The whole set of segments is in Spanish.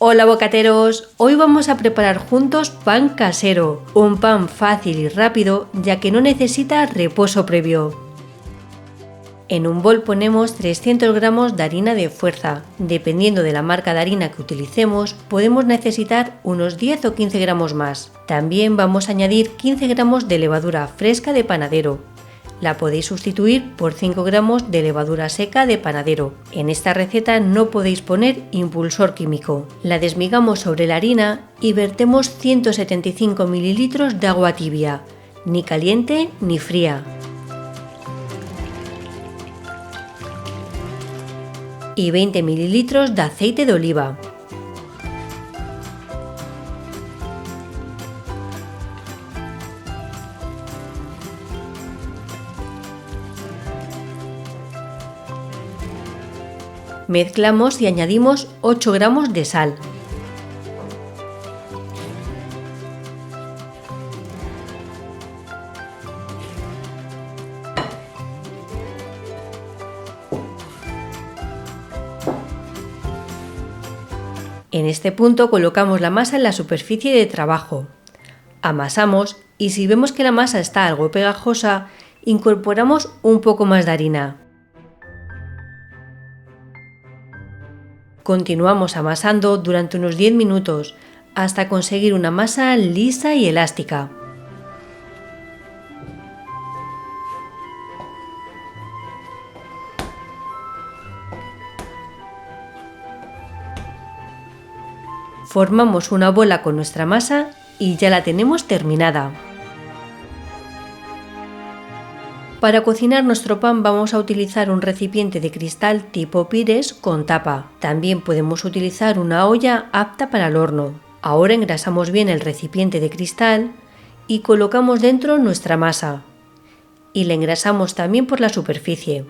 Hola bocateros, hoy vamos a preparar juntos pan casero, un pan fácil y rápido ya que no necesita reposo previo. En un bol ponemos 300 gramos de harina de fuerza. Dependiendo de la marca de harina que utilicemos, podemos necesitar unos 10 o 15 gramos más. También vamos a añadir 15 gramos de levadura fresca de panadero. La podéis sustituir por 5 gramos de levadura seca de panadero. En esta receta no podéis poner impulsor químico. La desmigamos sobre la harina y vertemos 175 ml de agua tibia, ni caliente ni fría. Y 20 ml de aceite de oliva. Mezclamos y añadimos 8 gramos de sal. En este punto colocamos la masa en la superficie de trabajo. Amasamos y si vemos que la masa está algo pegajosa, incorporamos un poco más de harina. Continuamos amasando durante unos 10 minutos hasta conseguir una masa lisa y elástica. Formamos una bola con nuestra masa y ya la tenemos terminada. Para cocinar nuestro pan vamos a utilizar un recipiente de cristal tipo Pires con tapa. También podemos utilizar una olla apta para el horno. Ahora engrasamos bien el recipiente de cristal y colocamos dentro nuestra masa. Y la engrasamos también por la superficie.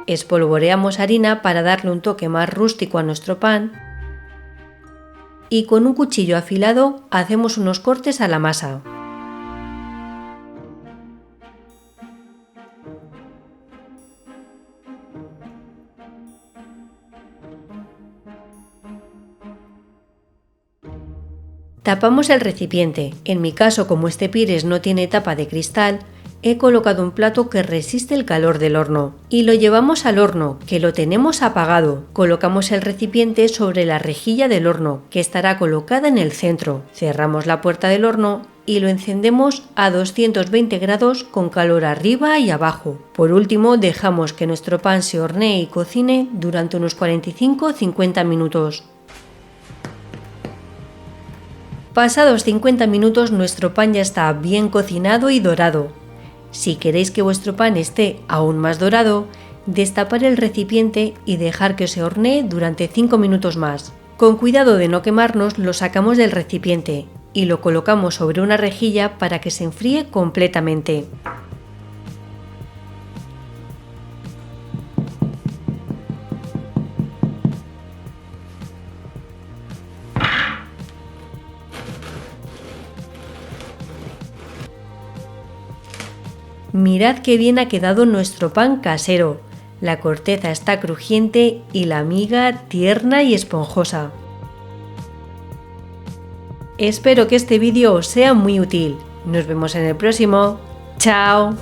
Espolvoreamos harina para darle un toque más rústico a nuestro pan. Y con un cuchillo afilado hacemos unos cortes a la masa. Tapamos el recipiente. En mi caso, como este Pires no tiene tapa de cristal, he colocado un plato que resiste el calor del horno y lo llevamos al horno, que lo tenemos apagado. Colocamos el recipiente sobre la rejilla del horno, que estará colocada en el centro. Cerramos la puerta del horno y lo encendemos a 220 grados con calor arriba y abajo. Por último, dejamos que nuestro pan se hornee y cocine durante unos 45-50 minutos. Pasados 50 minutos nuestro pan ya está bien cocinado y dorado. Si queréis que vuestro pan esté aún más dorado, destapar el recipiente y dejar que se hornee durante 5 minutos más. Con cuidado de no quemarnos, lo sacamos del recipiente y lo colocamos sobre una rejilla para que se enfríe completamente. Mirad qué bien ha quedado nuestro pan casero. La corteza está crujiente y la miga tierna y esponjosa. Espero que este vídeo os sea muy útil. Nos vemos en el próximo. ¡Chao!